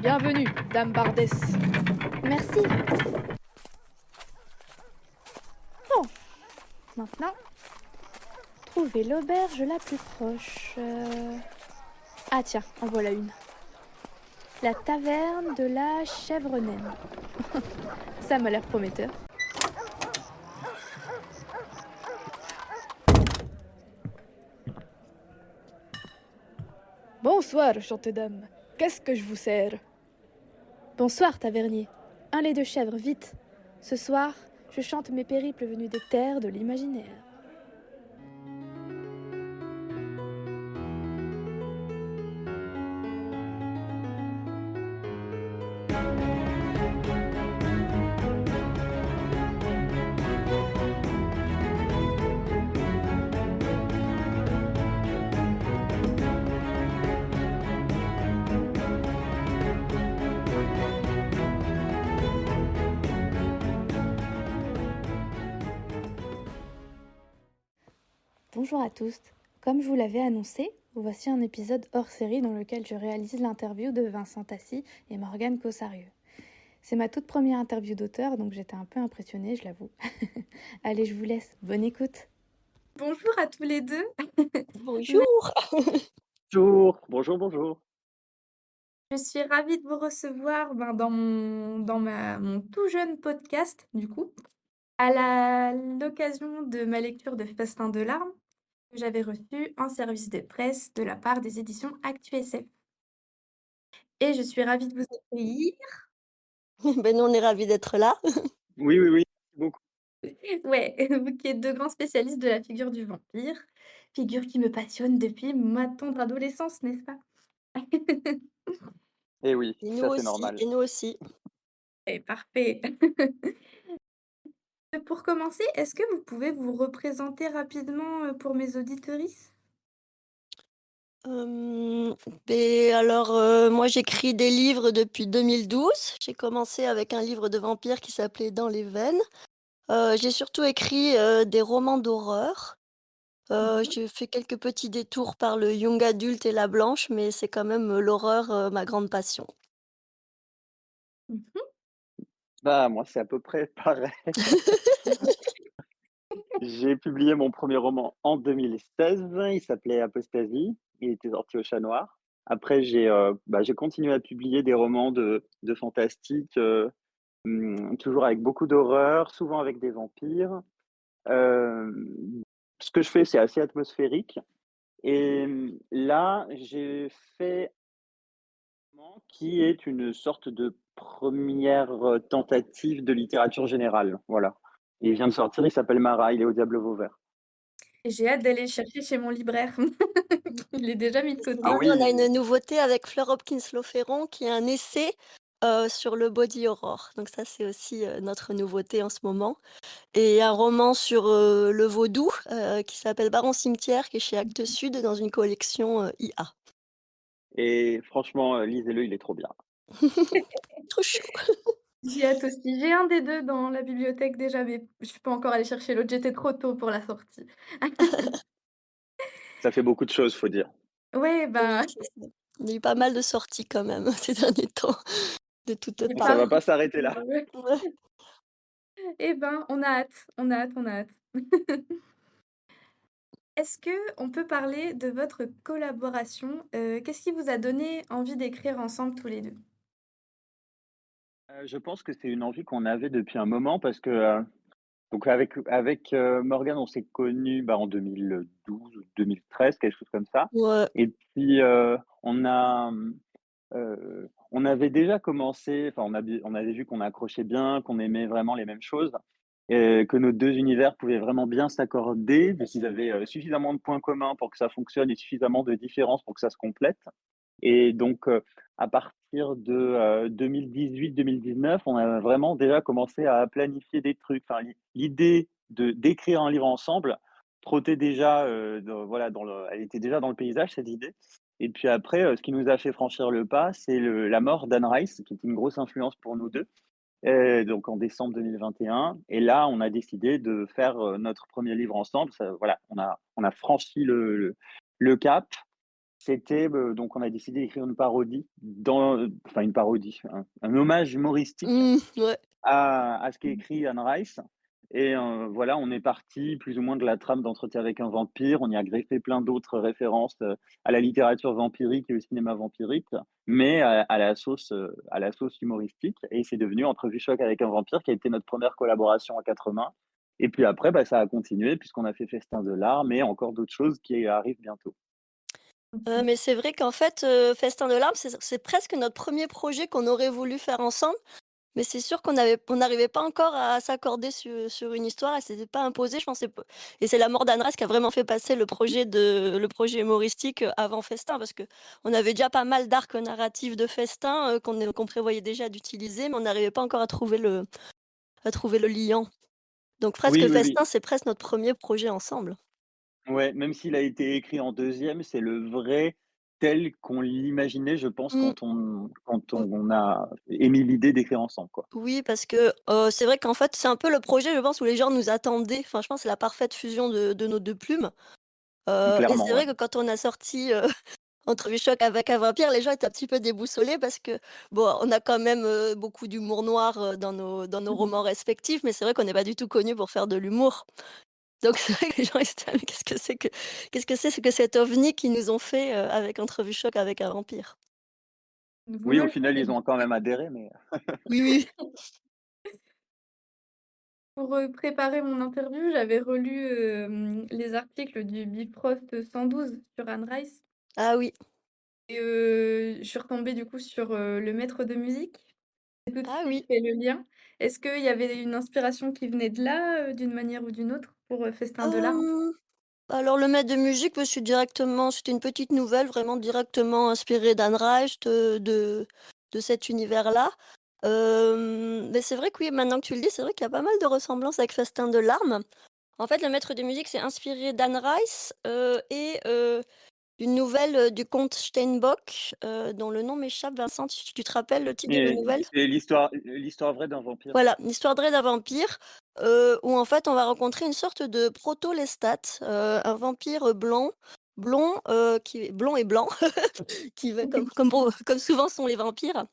Bienvenue, Dame Bardès. Merci. Bon, maintenant, trouver l'auberge la plus proche. Ah tiens, en voilà une. La taverne de la Chèvre Naine. Ça m'a l'air prometteur. Bonsoir, chante dame. Qu'est-ce que je vous sers? Bonsoir, tavernier. Un lait de chèvre, vite. Ce soir, je chante mes périples venus des terres de l'imaginaire. Bonjour à tous. Comme je vous l'avais annoncé, voici un épisode hors série dans lequel je réalise l'interview de Vincent Tassi et Morgane Cossarieux. C'est ma toute première interview d'auteur, donc j'étais un peu impressionnée, je l'avoue. Allez, je vous laisse. Bonne écoute. Bonjour à tous les deux. Bonjour. Bonjour. Je suis ravie de vous recevoir dans mon tout jeune podcast, du coup, à l'occasion de ma lecture de Festin de larmes, que j'avais reçu en service de presse de la part des éditions Actu SF. Et je suis ravie de vous accueillir. Ben, nous, on est ravis d'être là. Oui, merci beaucoup. Ouais, vous qui êtes de grands spécialistes de la figure du vampire, figure qui me passionne depuis ma tendre adolescence, n'est-ce pas? Et oui, Et nous ça c'est aussi, normal. et nous aussi. Eh, parfait. Pour commencer, est-ce que vous pouvez vous représenter rapidement pour mes auditorices? Hem, alors, moi, j'écris des livres depuis 2012. J'ai commencé avec un livre de vampire qui s'appelait Dans les veines. J'ai surtout écrit, des romans d'horreur. Mhm. J'ai fait quelques petits détours par le young adulte et la blanche, mais c'est quand même, l'horreur, ma grande passion. Mhm. Bah, moi, c'est à peu près pareil. J'ai publié mon premier roman en 2016, il s'appelait Apostasie, il était sorti au Chat Noir. Après j'ai continué à publier des romans de fantastique, toujours avec beaucoup d'horreur, souvent avec des vampires. Ce que je fais, c'est assez atmosphérique et là, j'ai fait qui est une sorte de première tentative de littérature générale, voilà. Il vient de sortir, il s'appelle Marat, il est au Diable Vauvert. J'ai hâte d'aller le chercher chez mon libraire. Il est déjà mis de Ah Sinon, côté. nous, on a oui, une nouveauté avec Fleur Hopkins-Loferron qui est un essai, sur le body horror. Donc ça, c'est aussi, notre nouveauté en ce moment. Et un roman sur, le vaudou, qui s'appelle Baron Cimetière, qui est chez Actes Sud dans une collection, IA. et franchement, lisez-le, il est trop bien. Trop chaud. J'ai hâte aussi. J'ai un des 2 dans la bibliothèque déjà, mais je suis pas encore allée chercher l'autre, j'étais trop tôt pour la sortie. Ça fait beaucoup de choses, faut dire. Ouais, Oui, bah, c'est ça. Il y a eu pas mal de sorties quand même ces derniers temps, de toutes j'ai Ça pas parts. va pas s'arrêter là. ouais. Ouais. Eh ben, on a hâte, on a hâte, on a hâte. Est-ce qu'on peut parler de votre collaboration? Qu'est-ce qui vous a donné envie d'écrire ensemble tous les 2? Je pense que c'est une envie qu'on avait depuis un moment parce que, donc avec Morgane, on s'est connus, bah, en 2012 ou 2013, quelque chose comme ça Ouais. et puis, on avait déjà commencé, enfin on avait vu qu'on accrochait bien, qu'on aimait vraiment les mêmes choses et que nos 2 univers pouvaient vraiment bien s'accorder, parce qu'ils avaient, suffisamment de points communs pour que ça fonctionne et suffisamment de différences pour que ça se complète et donc, à partir de, 2018-2019, on a vraiment déjà commencé à planifier des trucs. Enfin, l'idée de d'écrire un livre ensemble trottait déjà, dans le elle était déjà dans le paysage, cette idée et puis après, ce qui nous a fait franchir le pas, c'est la mort d'Anne Rice, qui était une grosse influence pour nous 2. Donc en décembre 2021 et là, on a décidé de faire, notre premier livre ensemble. Ça voilà, on a franchi le cap C'était, donc on a décidé d'écrire une parodie enfin une parodie, un hommage humoristique Ouais. à ce qu'a Mmh. écrit Anne Rice et voilà, on est parti plus ou moins de la trame d'Entretien avec un vampire. On y a greffé plein d'autres références, à la littérature vampirique et au cinéma vampirique, mais à la sauce humoristique et c'est devenu Entrevue choc avec un vampire qui a été notre première collaboration à 4 mains et puis après, bah, ça a continué puisqu'on a fait Festin de larmes et encore d'autres choses qui arrivent bientôt. OK. Mais c'est vrai qu'en fait, Festin de larmes, c'est presque notre premier projet qu'on aurait voulu faire ensemble. Mais c'est sûr on n'arrivait pas encore à s'accorder sur une histoire, elle s'était pas imposée, je pensais p et c'est la mort d'Anne qui a vraiment fait passer le projet humoristique, avant Festin, parce qu'on avait déjà pas mal d'arcs narratifs de Festin, qu'on prévoyait déjà d'utiliser, mais on n'arrivait pas encore à trouver le liant. Donc presque Oui, oui, oui. Festin, c'est presque notre premier projet ensemble. Ouais, même s'il a été écrit en deuxième, c'est le vrai tel qu'on l'imaginait, je pense, Mmh. quand on a émis l'idée d'écrire ensemble, quoi. Oui, parce que, c'est vrai qu'en fait, c'est un peu le projet, je pense, où les gens nous attendaient. Enfin, je pense que c'est la parfaite fusion de nos 2 plumes. Et c'est Clairement, ouais. vrai que quand on a sorti, Entrevue choc avec un vampire, les gens étaient un petit peu déboussolés parce que, bon, on a quand même, beaucoup d'humour noir, dans nos romans respectifs, mais c'est vrai qu'on n'est pas du tout connus pour faire de l'humour. Donc c'est vrai que les gens ils étaient là: «Mais qu'est-ce que c'est que cet ovni qu'ils nous ont fait, avec Entrevue choc avec un vampire?» Vous Oui, me au le final, ferez ils bien. ont quand même adhéré, mais Oui, oui. Pour, préparer mon interview, j'avais relu, les articles du Bifrost 112 sur Anne Rice Ah oui. et je suis retombée du coup sur, le maître de musique. J'ai tout de Ah suite oui. fait le lien. Est-ce qu'il y avait une inspiration qui venait de là, d'une manière ou d'une autre pour, Festin de larmes? Hem Alors le maître de musique, bah, c'était une petite nouvelle vraiment directement inspirée d'Anne Rice, de cet univers-là. Mais c'est vrai que oui, maintenant que tu le dis, c'est vrai qu'il y a pas mal de ressemblances avec Festin de larmes. En fait, le maître de musique, c'est inspiré d'Anne Rice, et d'une nouvelle, du comte Steinbock, dont le nom m'échappe. Vincent, tu te rappelles le titre de la et nouvelle? c'est l'histoire vraie d'un vampire. Voilà, une histoire vraie d'un vampire, où en fait on va rencontrer une sorte de proto-Lestat, un vampire, blond, qui est blond et blanc, qui va comme souvent sont les vampires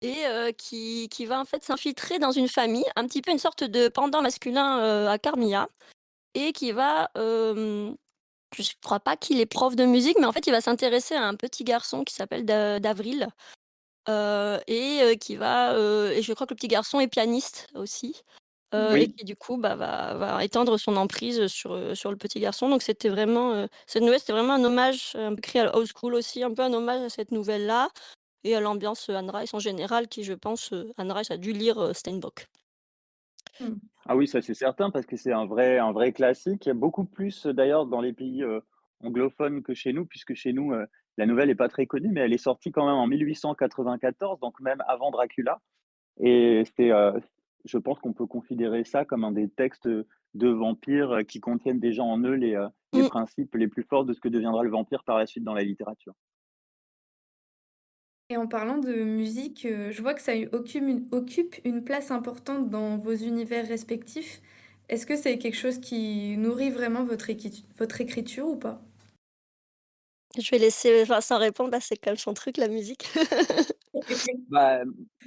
et qui va en fait s'infiltrer dans une famille, un petit peu une sorte de pendant masculin, à Carmilla et qui va, je crois pas qu'il est prof de musique, mais en fait il va s'intéresser à un petit garçon qui s'appelle d'Avril. Et je crois que le petit garçon est pianiste aussi, et Oui. qui du coup, bah, va étendre son emprise, sur le petit garçon. Donc c'était vraiment, cette nouvelle, c'était vraiment un hommage, un peu écrit à la old school aussi, un peu un hommage à cette nouvelle-là et à l'ambiance, Anne Rice en général qui je pense, Anne Rice a dû lire, Steinbock. Mmh. Ah oui, ça c'est certain parce que c'est un vrai classique. Il y a beaucoup plus, d'ailleurs dans les pays, anglophones que chez nous, puisque chez nous, la nouvelle est pas très connue, mais elle est sortie quand même en 1894, donc même avant Dracula. Et je pense qu'on peut considérer ça comme un des textes, de vampires, qui contiennent déjà en eux les Mmh. principes les plus forts de ce que deviendra le vampire par la suite dans la littérature. Et en parlant de musique, je vois que ça occupe une place importante dans vos univers respectifs. Est-ce que c'est quelque chose qui nourrit vraiment votre écriture ou pas? Je vais laisser Vincent répondre, là, c'est quand même son truc la musique. Bah,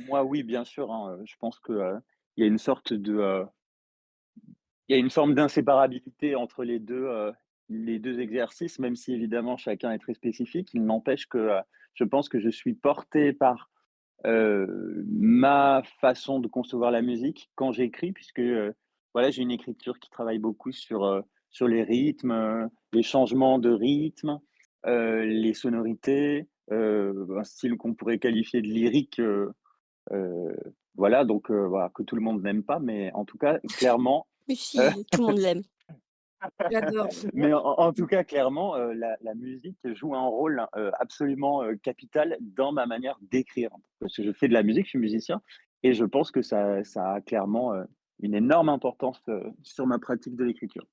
moi oui, bien sûr, hein, je pense que, il y a une sorte de, il y a une forme d'inséparabilité entre les deux exercices, même si évidemment chacun est très spécifique. Il n'empêche que, je pense que je suis porté par, ma façon de concevoir la musique quand j'écris puisque, voilà, j'ai une écriture qui travaille beaucoup sur les rythmes, les changements de rythme, les sonorités, un style qu'on pourrait qualifier de lyrique, heu, voilà donc voilà, que tout le monde n'aime pas, mais en tout cas, clairement, Mais heu si, tout le monde l'aime. J'adore. mais en tout cas, clairement, la musique joue un rôle, absolument, capital dans ma manière d'écrire. Parce que je fais de la musique, je suis musicien et je pense que ça a clairement, une énorme importance, sur ma pratique de l'écriture.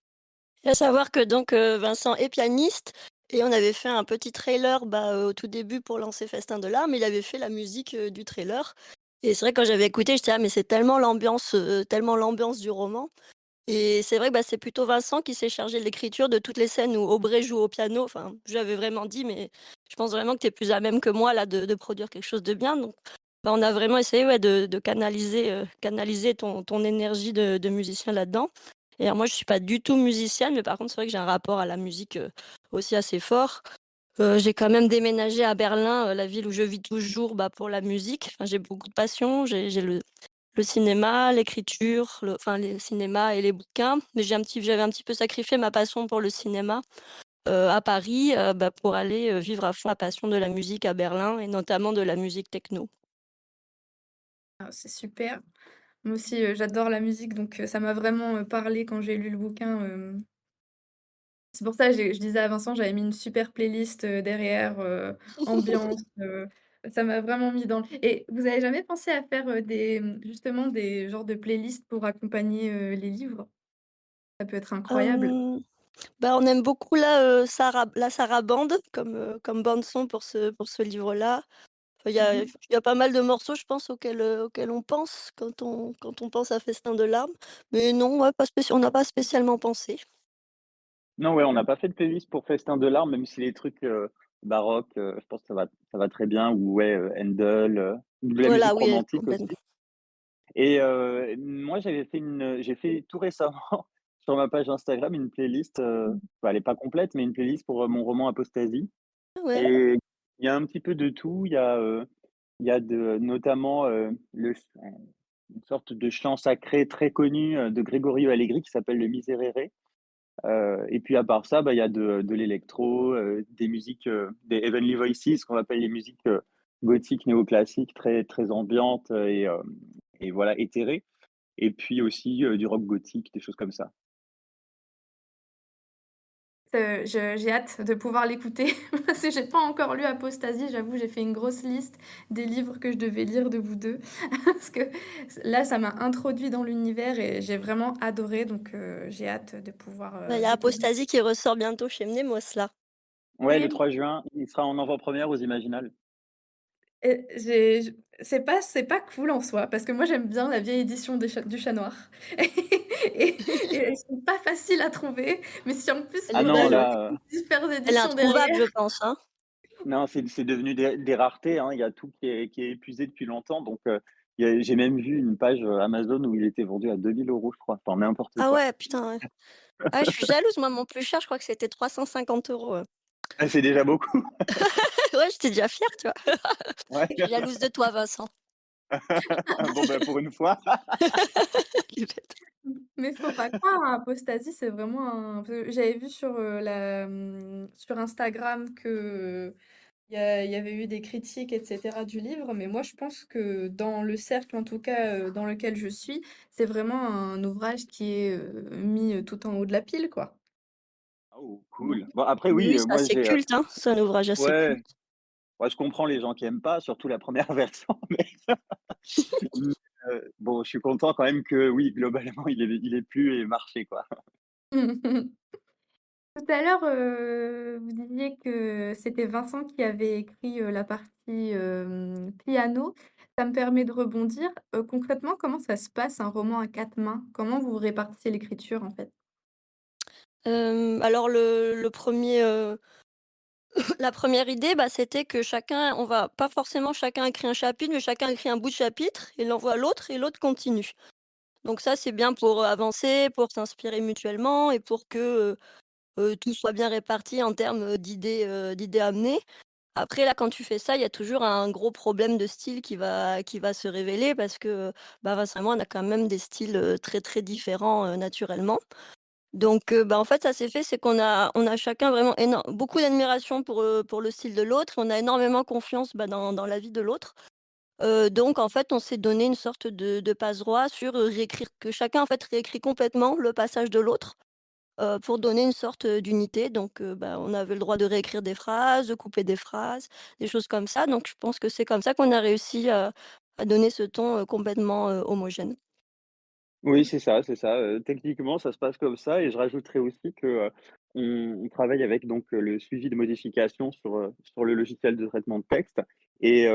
Et à savoir que donc, Vincent est pianiste et on avait fait un petit trailer, bah, au tout début pour lancer Festin de larmes, il avait fait la musique, du trailer et c'est vrai que quand j'avais écouté, j'étais: «Ah mais c'est tellement l'ambiance du roman» Et c'est vrai que, bah, c'est plutôt Vincent qui s'est chargé de l'écriture de toutes les scènes où Aubrey joue au piano. Enfin, je lui avais vraiment dit: «Mais je pense vraiment que tu es plus à même que moi là de produire quelque chose de bien». Donc, bah, on a vraiment essayé, ouais, de canaliser ton énergie de musicien là-dedans. Et alors moi, je suis pas du tout musicienne, mais par contre, c'est vrai que j'ai un rapport à la musique, aussi assez fort. J'ai quand même déménagé à Berlin, la ville où je vis toujours, bah, pour la musique. Enfin, j'ai beaucoup de passion. J'ai le cinéma, l'écriture, enfin les cinémas et les bouquins, mais j'avais un petit peu sacrifié ma passion pour le cinéma, à Paris, bah, pour aller, vivre à fond la passion de la musique à Berlin et notamment de la musique techno. Ah, c'est super. Moi aussi, j'adore la musique, donc ça m'a vraiment, parlé quand j'ai lu le bouquin, c'est pour ça que je disais à Vincent, j'avais mis une super playlist, derrière, ambiance, ça m'a vraiment mis dans et vous avez jamais pensé à faire, justement des genres de playlists pour accompagner, les livres? Ça peut être incroyable. Hem, Bah, on aime beaucoup la sarabande comme bande son pour ce livre-là. Enfin, Mmh il mh. y a pas mal de morceaux, je pense, auxquels on pense quand on pense à Festin de larmes, mais non, ouais, pas spécial on n'a pas spécialement pensé. Non, ouais, on n'a pas fait de playlist pour Festin de larmes, même si les trucs, baroques, je pense que ça va très bien ou ouais, Handel, ou de la Voilà, musique oui, romantique complètement. aussi. Et moi, j'ai fait tout récemment sur ma page Instagram une playlist, bah, elle est pas complète, mais une playlist pour, mon roman Apostasie. Ah ouais. Et il y a un petit peu de tout. Il y a de notamment, une sorte de chant sacré très connu, de Gregorio Allegri qui s'appelle le Miserere. Et puis à part ça, bah, il y a de l'électro, des musiques, des Heavenly Voices qu'on appelle les musiques, gothiques néoclassiques très très ambiantes, et voilà, éthérées. Et puis aussi, du rock gothique, des choses comme ça. Je j'ai hâte de pouvoir l'écouter parce que j'ai pas encore lu Apostasie, j'avoue, j'ai fait une grosse liste des livres que je devais lire de vous 2 parce que là, ça m'a introduit dans l'univers et j'ai vraiment adoré donc j'ai hâte de pouvoir, Bah, il y a découvrir. Apostasie qui ressort bientôt chez Mnemos là. Ouais, le Oui. 3 juin, il sera en avant-première aux Imaginales. Et j'ai je c'est pas cool en soi, parce que moi j'aime bien la vieille édition des du Chat Noir et elles sont pas faciles à trouver, mais si en plus Elle il Ah est faudrait non, belle, ouais. acheter là, une super Elle est édition introuvable, derrière. je pense, hein. non, c'est devenu des raretés, hein. Il y a tout qui est épuisé depuis longtemps, donc j'ai même vu une page, Amazon où il était vendu à 2 000 €, je crois, enfin n'importe Ah quoi. ouais, putain, ouais. Ah, je suis jalouse, moi, mon plus cher, je crois que c'était 350 €. Ah, c'est déjà beaucoup. Ouais, j'étais déjà fière, tu vois? Ouais. Je suis jalouse de toi, Vincent. Bon, bah, pour une fois. Il est bête. Mais faut pas croire, hein, Apostasie, c'est vraiment un parce que j'avais vu sur, sur Instagram que il y avait eu des critiques et cetera du livre, mais moi je pense que dans le cercle, en tout cas, dans lequel je suis, c'est vraiment un ouvrage qui est, mis, tout en haut de la pile, quoi. Oh cool. Bon après Oui, oui, oui, c'est moi assez j'ai, culte, hein. C'est un ouvrage assez ouais, culte. ouais, je comprends les gens qui aiment pas, surtout la première version, mais bon, je suis content quand même que oui, globalement, il ait plu et marché, quoi. Tout à l'heure, vous disiez que c'était Vincent qui avait écrit, la partie, piano. Ça me permet de rebondir. Concrètement, comment ça se passe un roman à 4 mains? Comment vous répartissez l'écriture, en fait? Alors le 1er, la première idée, bah, c'était que chacun on va pas forcément chacun écrit un chapitre, mais chacun écrit un bout de chapitre et l'envoie à l'autre et l'autre continue. Donc ça, c'est bien pour, avancer, pour s'inspirer mutuellement et pour que, tout soit bien réparti en termes, d'idées amenées. Après là, quand tu fais ça, il y a toujours un gros problème de style qui va se révéler parce que, bah, Vincent et moi, on a quand même des styles, très, très différents, naturellement. Donc, bah, en fait, ça s'est fait, c'est on a chacun vraiment beaucoup d'admiration pour le style de l'autre. On a énormément confiance, bah, dans l'avis de l'autre. Donc en fait, on s'est donné une sorte de passe-droit sur, réécrire que chacun, en fait, réécrit complètement le passage de l'autre, pour donner une sorte, d'unité. Donc, bah, on avait le droit de réécrire des phrases, de couper des phrases, des choses comme ça. Donc je pense que c'est comme ça qu'on a réussi à donner ce ton, complètement, homogène. Oui, c'est ça, techniquement, ça se passe comme ça et je rajouterais aussi que, on travaille avec donc, le suivi de modifications sur le logiciel de traitement de texte et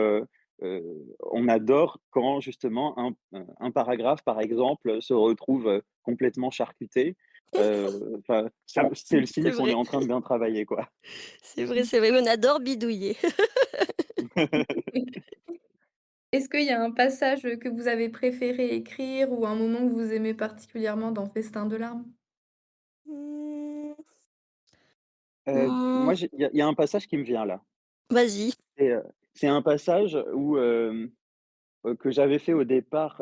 on adore quand justement un paragraphe, par exemple, se retrouve, complètement charcuté. Enfin, c'est le signe C'est qu'on est vrai, en train de bien travailler, quoi. c'est vrai, c'est vrai, on adore bidouiller. Est-ce qu'il y a un passage, que vous avez préféré écrire ou un moment que vous aimez particulièrement dans Festin de larmes? Mmh, Moi, mmh, il y a un passage qui me vient là. vas-y. C'est, c'est un passage où, que j'avais fait au départ,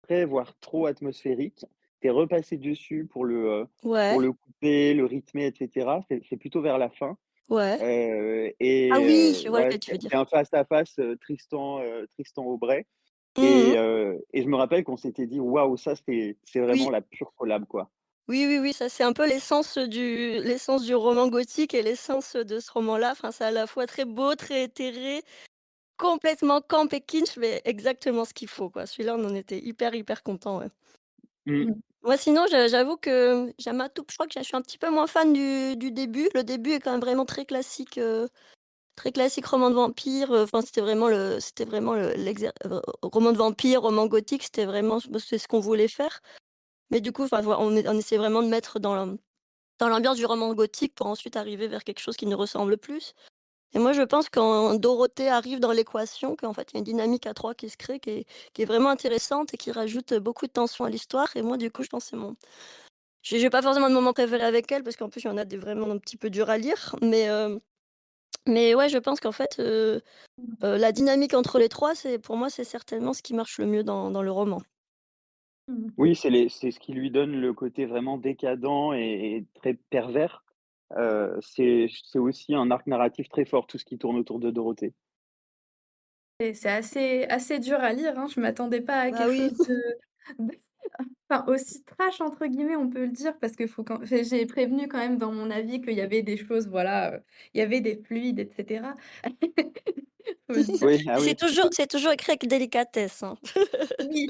très, voire trop atmosphérique. Tu es repassé dessus pour Ouais, le couper, le rythmer et cetera. C'est plutôt vers la fin, ouais. Ah oui, je vois ouais, lequel tu veux dire. c'est un face à face, Tristan Aubray Mmh. et je me rappelle qu'on s'était dit: «Waouh, ça c'est vraiment Oui, la pure collab, quoi». oui, oui, oui, ça c'est un peu l'essence du roman gothique et l'essence de ce roman-là. Enfin, c'est à la fois très beau, très éthéré, complètement camp et kitsch, mais exactement ce qu'il faut, quoi. Celui-là, on en était hyper, hyper contents, ouais. Mmh. Mmh. Moi, sinon, j'avoue que j'aime un tout je crois que je suis un petit peu moins fan du début. Le début est quand même vraiment très classique roman de vampire, enfin, c'était vraiment roman de vampire, roman gothique, c'était vraiment c'est ce qu'on voulait faire. Mais du coup, enfin, on essaie vraiment de mettre dans l'ambiance du roman gothique pour ensuite arriver vers quelque chose qui nous ressemble plus. Et moi, je pense quand Dorothée arrive dans l'équation, qu'en fait, il y a une dynamique à 3 qui se crée, qui est vraiment intéressante et qui rajoute beaucoup de tension à l'histoire. Et moi, du coup, je pense que c'est mon j'ai pas forcément de moment préféré avec elle parce qu'en plus, il y en a des vraiment un petit peu durs à lire. Mais ouais, je pense qu'en fait, la dynamique entre les 3 c'est pour moi, c'est certainement ce qui marche le mieux dans le roman. Mmh. Oui, c'est ce qui lui donne le côté vraiment décadent et très pervers. C'est aussi un arc narratif très fort, tout ce qui tourne autour de Dorothée. Et c'est assez dur à lire, hein. Je m'attendais pas à Bah quelque oui. chose de enfin, «aussi trash» entre guillemets, on peut le dire, parce que faut j'ai prévenu quand même dans mon avis qu'il y avait des choses, voilà, il y avait des fluides et cetera. Faut le dire. Oui, ah Et oui. c'est toujours écrit avec délicatesse, hein. Oui,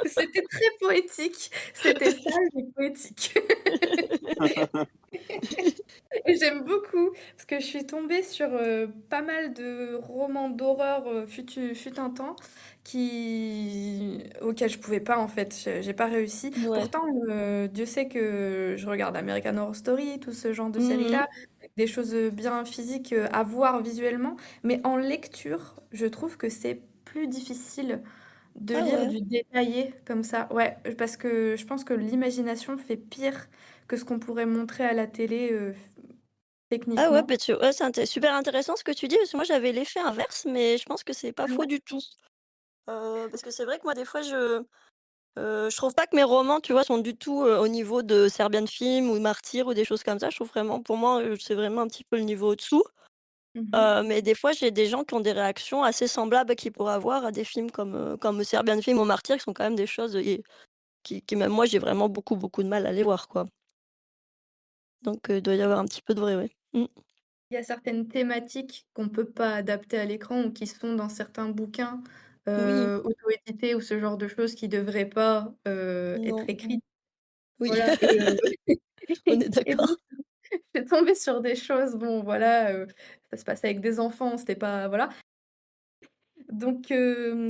c'était très poétique, c'était sale mais poétique. Et j'aime beaucoup parce que je suis tombée sur, pas mal de romans d'horreur, fut un temps auxquels je pouvais pas en fait, j'ai pas réussi. Ouais. Pourtant, Dieu sait que je regarde American Horror Story, tout ce genre de Mmh séries-là, mh. des choses, bien physiques, à voir visuellement, mais en lecture, je trouve que c'est plus difficile de Ah lire ouais. du détaillé comme ça. Ouais, parce que je pense que l'imagination fait pire que ce qu'on pourrait montrer à la télé, Ah ouais, techniquement. bah, ouais, super intéressant ce que tu dis, parce que moi j'avais l'effet inverse, mais je pense que c'est pas Ah faux ouais? du tout. Parce que c'est vrai que moi des fois je trouve pas que mes romans, tu vois, sont du tout, au niveau de Serbian Film ou Martyr ou des choses comme ça. Je trouve vraiment pour moi, c'est vraiment un petit peu le niveau au-dessous. Mmh mh. Mais des fois j'ai des gens qui ont des réactions assez semblables qu'ils pourraient avoir à des films comme Serbian Film ou Martyr, qui sont quand même des choses, et qui même moi j'ai vraiment beaucoup, beaucoup de mal à les voir, quoi. Donc il doit y avoir un petit peu de vrai, ouais. Mmh. Il y a certaines thématiques qu'on peut pas adapter à l'écran ou qui sont dans certains bouquins, Oui, auto-édités ou ce genre de choses qui devraient pas, être non, écrites. oui, Voilà on est et donc d'accord. je suis tombée sur des choses, bon voilà, ça se passait avec des enfants, c'était pas voilà. Donc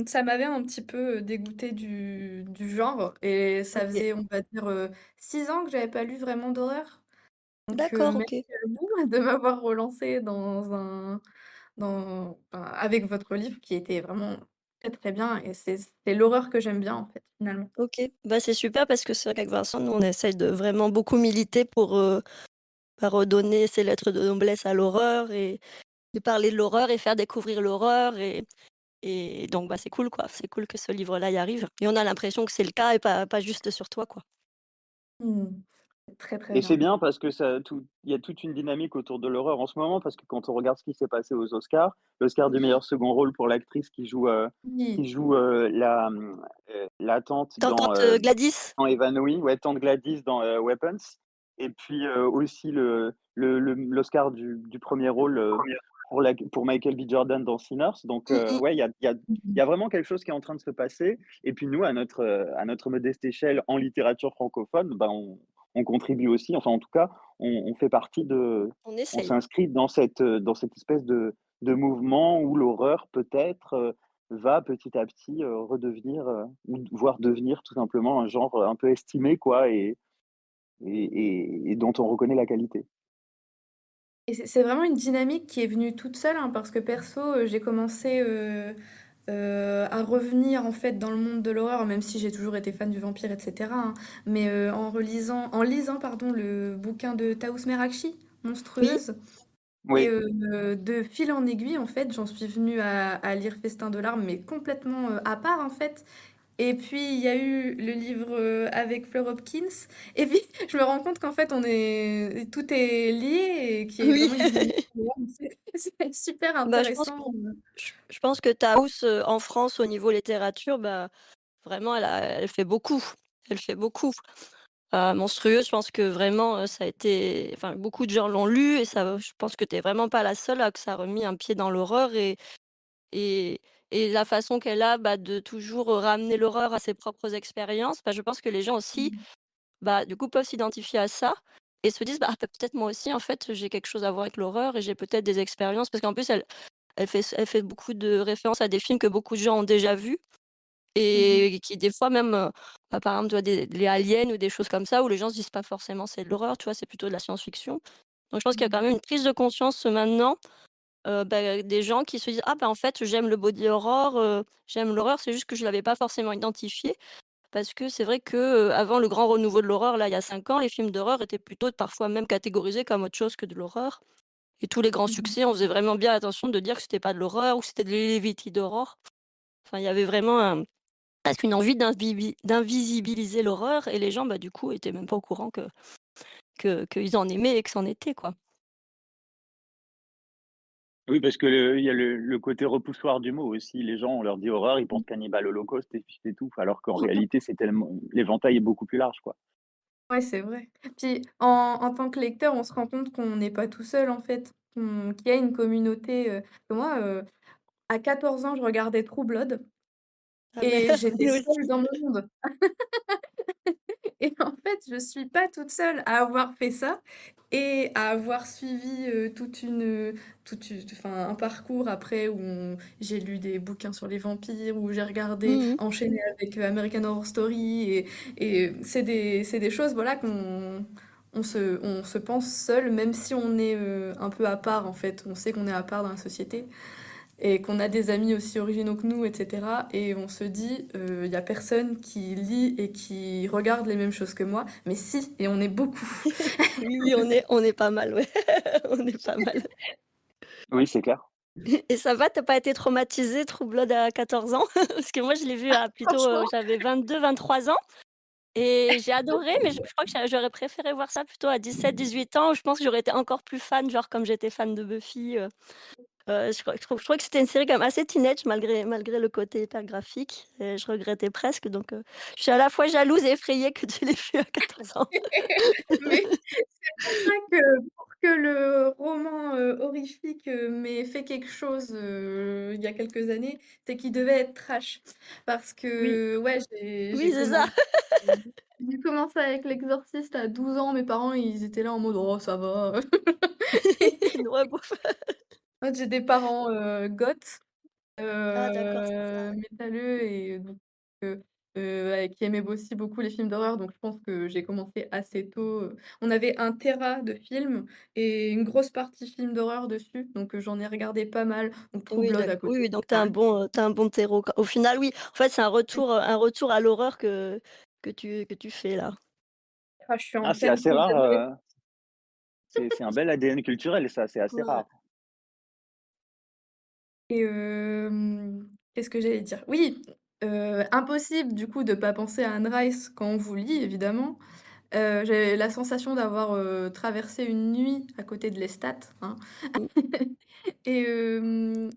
ça m'avait un petit peu, dégoûtée du genre et ça OK. faisait, on va dire, 6 ans que j'avais pas lu vraiment d'horreur. Donc D'accord, merci OK. à vous de m'avoir relancée enfin, avec votre livre qui était vraiment très, très bien et c'est l'horreur que j'aime bien, en fait, finalement. OK. Bah, c'est super parce que c'est vrai qu'avec Vincent, nous, on essaye de vraiment beaucoup militer pour, bah, redonner ses lettres de noblesse à l'horreur et parler de l'horreur et faire découvrir l'horreur et donc bah, c'est cool, quoi. C'est cool que ce livre-là y arrive et on a l'impression que c'est le cas et pas juste sur toi, quoi. Mmh. C'est très, très Et c'est bien. bien parce que il y a toute une dynamique autour de l'horreur en ce moment, parce que quand on regarde ce qui s'est passé aux Oscars, l'Oscar du Oui, meilleur second rôle pour l'actrice oui. qui joue, la tante Tante, Gladys? dans Evanoui, ouais, tante Gladys dans, Weapons, et puis, aussi l'Oscar du 1er rôle, pour Michael B. Jordan dans Sinners, donc, Mmh mh. ouais, Mmh. il y a vraiment quelque chose qui est en train de se passer, et puis nous, à notre modeste échelle en littérature francophone, ben, on contribue aussi, enfin, en tout cas, on fait partie de On on essaye. s'inscrit dans cette espèce de mouvement où l'horreur peut-être, va petit à petit, redevenir, ou voire devenir tout simplement un genre, un peu estimé quoi et dont on reconnaît la qualité. Et c'est vraiment une dynamique qui est venue toute seule, hein, parce que perso, j'ai commencé, à revenir en fait dans le monde de l'horreur, même si j'ai toujours été fan du vampire et cetera, hein. Mais, en lisant pardon, le bouquin de Taous Merakchi, Oui, Monstrueuse. Et Oui, de fil en aiguille, en fait, j'en suis venue à lire Festin de larmes, mais complètement, à part, en fait. Et puis, il y a eu le livre, avec Fleur Hopkins. Et puis, je me rends compte qu'en fait, tout est lié et qu'il y a oui. vraiment une dynamique. C'est super Bah, intéressant. je pense que Taous, en France, au niveau littérature, bah, vraiment, elle fait beaucoup. Elle fait beaucoup. Monstrueux, je pense que vraiment, ça a été enfin, beaucoup de gens l'ont lu et ça je pense que tu es vraiment pas la seule à que ça a remis un pied dans l'horreur et et la façon qu'elle a, bah, de toujours, ramener l'horreur à ses propres expériences, bah, je pense que les gens aussi, Mmh. bah, du coup, peuvent s'identifier à ça et se disent: «Bah, peut-être moi aussi, en fait, j'ai quelque chose à voir avec l'horreur et j'ai peut-être des expériences». Parce qu'en plus, elle fait beaucoup de références à des films que beaucoup de gens ont déjà vus Mmh. et qui des fois même, bah, par exemple, tu vois, les aliens ou des choses comme ça où les gens se disent pas forcément: «C'est de l'horreur», tu vois? C'est plutôt de la science-fiction. Donc je pense qu'il y a Mmh. quand même une prise de conscience, maintenant, bah, des gens qui se disent: «Ah, bah, en fait, j'aime le body horror, j'aime l'horreur, c'est juste que je l'avais pas forcément identifié». Parce que c'est vrai que, avant le grand renouveau de l'horreur, là, il y a 5 ans, les films d'horreur étaient plutôt parfois même catégorisés comme autre chose que de l'horreur et tous les grands Mmh. succès, on faisait vraiment bien attention de dire que c'était pas de l'horreur ou que c'était de l'Heavy d'horreur. Enfin, il y avait vraiment presque une envie d'invisibiliser l'horreur et les gens, bah, du coup, étaient même pas au courant qu'ils en aimaient et que c'en était, quoi. oui, parce que il y a le côté repoussoir du mot aussi. Les gens, on leur dit horreur, ils pensent Cannibal Holocaust et puis c'est tout. Alors qu'en réalité, c'est tellement l'éventail est beaucoup plus large, quoi. Ouais, c'est vrai. Puis en tant que lecteur, on se rend compte qu'on n'est pas tout seul, en fait, qu'il y a une communauté, que moi, à 14 ans, je regardais True Blood Ah beh, et j'étais nous seule aussi. dans mon monde. Et en fait, je suis pas toute seule à avoir fait ça et à avoir suivi, enfin, un parcours après où j'ai lu des bouquins sur les vampires, où j'ai regardé, Mmh. enchaîné avec, American Horror Story et c'est des choses, voilà, on se pense seul, même si on est, un peu à part, en fait. On sait qu'on est à part dans la société et qu'on a des amis aussi originaux que nous, etc. Et on se dit, il y a personne qui lit et qui regarde les mêmes choses que moi, mais si, et on est beaucoup. Oui, oui, on est pas mal, ouais. On est pas mal. Oui, c'est clair. Et ça va, tu as pas été traumatisée, True Blood à 14 ans? Parce que moi, je l'ai vu à plutôt, Franchement, j'avais 22-23 ans et j'ai adoré, mais je crois que j'aurais préféré voir ça plutôt à 17-18 ans. Je pense que j'aurais été encore plus fan, genre comme j'étais fan de Buffy, je trouvais que c'était une série quand même assez teenage malgré le côté hyper graphique et je regrettais presque donc je suis à la fois jalouse et effrayée que tu l'aies vu à 14 ans. mais c'est pour ça que pour que le roman, horrifique, m'ait fait quelque chose, il y a quelques années, c'est qu'il devait être trash. Parce Oui, que ouais, j'ai oui, j'ai c'est ça. commencé j'ai commencé avec L'Exorciste à 12 ans, mes parents ils étaient là en mode: «Oh ça va». Une rebouffe. En fait, j'ai des parents, goths, Ah d'accord, c'est ça, ouais. métalleux et donc ouais, qui aimaient aussi beaucoup les films d'horreur, donc je pense que j'ai commencé assez tôt, on avait 1 téra de films et une grosse partie films d'horreur dessus, donc j'en ai regardé pas mal, donc True Oui, Blood à oui, côté. oui, donc tu un bon terreau quoi. Au final, oui, en fait, c'est un retour à l'horreur que tu fais là. Ah, je suis en Ah, c'est pleine assez crise rare, d'adolescence. c'est un bel ADN culturel, ça, c'est assez Ouais. rare. Et qu'est-ce que j'allais dire? Oui, impossible du coup de pas penser à Anne Rice quand on vous lit évidemment. J'ai la sensation d'avoir, traversé une nuit à côté de Lestat, hein. Mmh. Et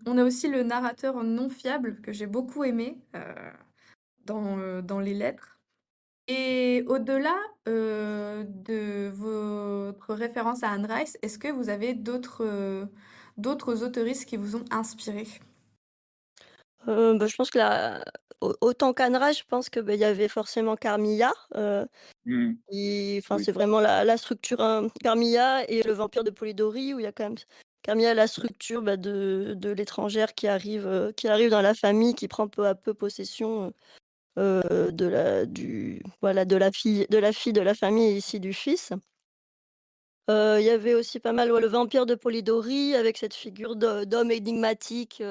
on a aussi le narrateur non fiable que j'ai beaucoup aimé, dans les lettres. Et au-delà, de votre référence à Anne Rice, est-ce que vous avez d'autres auteuristes qui vous ont inspiré? Bah, je pense que autant qu'Anra, je pense que, bah, il y avait forcément Carmilla, Mmh. qui enfin, Oui. c'est vraiment la structure, Carmilla et le vampire de Polidori où il y a quand même Carmilla a la structure, de l'étrangère qui arrive dans la famille, qui prend peu à peu possession, de la du voilà, de la famille et ici du fils. Il y avait aussi pas mal, ouais, le vampire de Polidori avec cette figure d'homme énigmatique,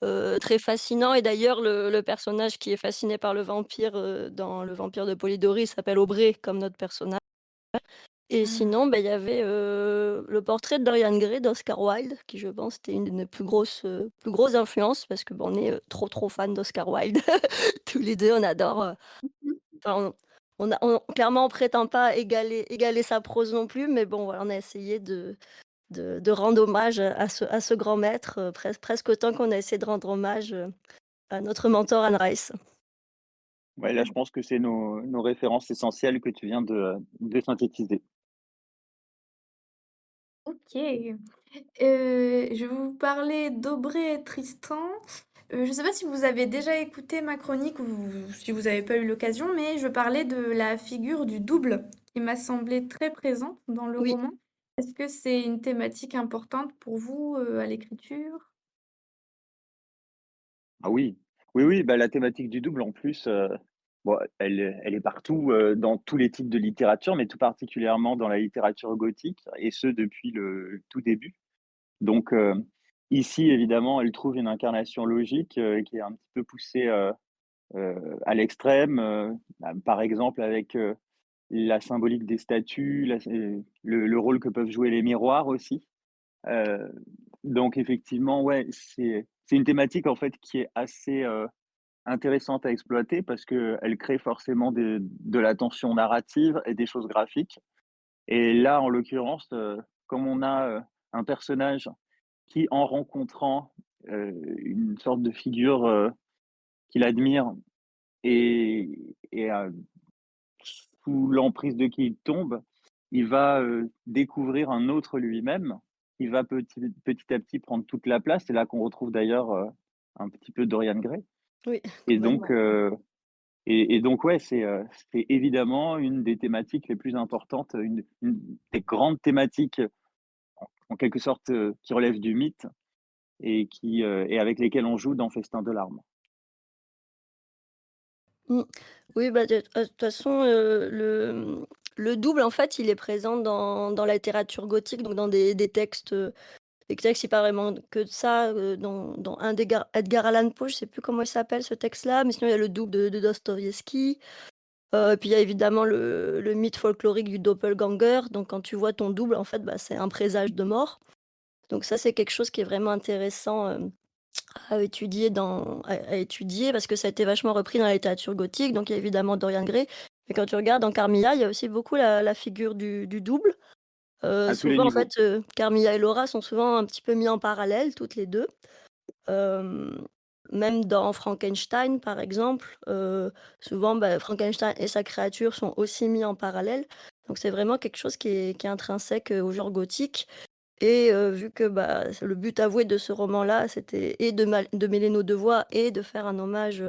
très fascinant et d'ailleurs le personnage qui est fasciné par le vampire, dans le vampire de Polidori s'appelle Aubrey comme notre personnage et Ah. sinon, il y avait, le portrait de Dorian Gray d'Oscar Wilde qui je pense était une de nos plus grosses influences parce que, on est, trop, trop fans d'Oscar Wilde. Tous les 2 on adore, Mmh. enfin on clairement on prétend pas égaler sa prose non plus, mais bon voilà, on a essayé de rendre hommage à ce grand maître, presque autant qu'on a essayé de rendre hommage, à notre mentor Anne Rice. Ouais, là, je pense que c'est nos références essentielles que tu viens de synthétiser. OK. Je vais vous parler d'Aubrey et Tristan. Je ne sais pas si vous avez déjà écouté ma chronique ou si vous n'avez pas eu l'occasion, mais je parlais de la figure du double qui m'a semblé très présente dans le Oui. roman. Est-ce que c'est une thématique importante pour vous, à l'écriture? Ah oui, oui, oui, bah, la thématique du double en plus, bon, elle est partout, dans tous les types de littérature, mais tout particulièrement dans la littérature gothique et ce depuis le tout début. Donc, ici évidemment, elle trouve une incarnation logique, qui est un petit peu poussée, à l'extrême, par exemple avec, la symbolique des statues, le rôle que peuvent jouer les miroirs aussi. Heu, donc effectivement, ouais, c'est une thématique en fait qui est assez, intéressante à exploiter parce qu'elle crée forcément de la tension narrative et des choses graphiques et là, en l'occurrence, comme on a, un personnage qui, en rencontrant, une sorte de figure, qu'il admire et sous l'emprise de qui il tombe, il va, découvrir un autre lui-même. Il va petit à petit prendre toute la place. C'est là qu'on retrouve d'ailleurs, un petit peu Dorian Gray Oui, et donc complètement. donc ouais, c'est évidemment une des thématiques les plus importantes, une des grandes thématiques, en quelque sorte, qui relèvent du mythe et avec lesquelles on joue dans Festin de larmes. Mmh. Oui, de toute façon, le double, en fait, il est présent dans la littérature gothique, donc dans des textes, il parle vraiment que de ça, dans un d'Edgar Edgar Allan Poe, je sais plus comment il s'appelle ce texte-là, mais sinon il y a le double de Dostoïevski. Puis il y a évidemment le mythe folklorique du doppelganger, donc quand tu vois ton double, en fait, c'est un présage de mort. Donc ça, c'est quelque chose qui est vraiment intéressant, à étudier parce que ça a été vachement repris dans la littérature gothique, donc il y a évidemment Dorian Gray. Mais quand tu regardes dans Carmilla, il y a aussi beaucoup la figure du double. À tous les Souvent en niveaux. fait, Carmilla et Laura sont souvent un petit peu mis en parallèle toutes les 2. Hem, Même dans Frankenstein par exemple, souvent, Frankenstein et sa créature sont aussi mis en parallèle. Donc c'est vraiment quelque chose qui est intrinsèque, au genre gothique et vu que, le but avoué de ce roman-là, c'était et de mêler nos 2 voix et de faire un hommage,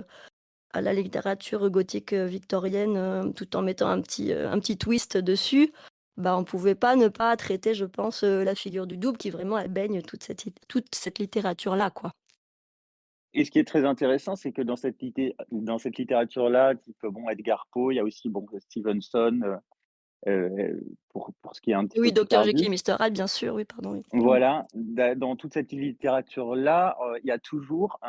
à la littérature gothique, victorienne, tout en mettant un petit twist dessus, on pouvait pas ne pas traiter, je pense, la figure du double qui vraiment elle baigne toute cette littérature-là, quoi. Et ce qui est très intéressant, c'est que dans cette littérature-là, type, bon, Edgar Poe, il y a aussi, bon, Stevenson, pour ce qui est un petit peu Oui, plus Docteur Jekyll et tardif. Mister Hyde, bien sûr, oui, pardon, oui. Mmh. Voilà, dans toute cette littérature-là, il y a toujours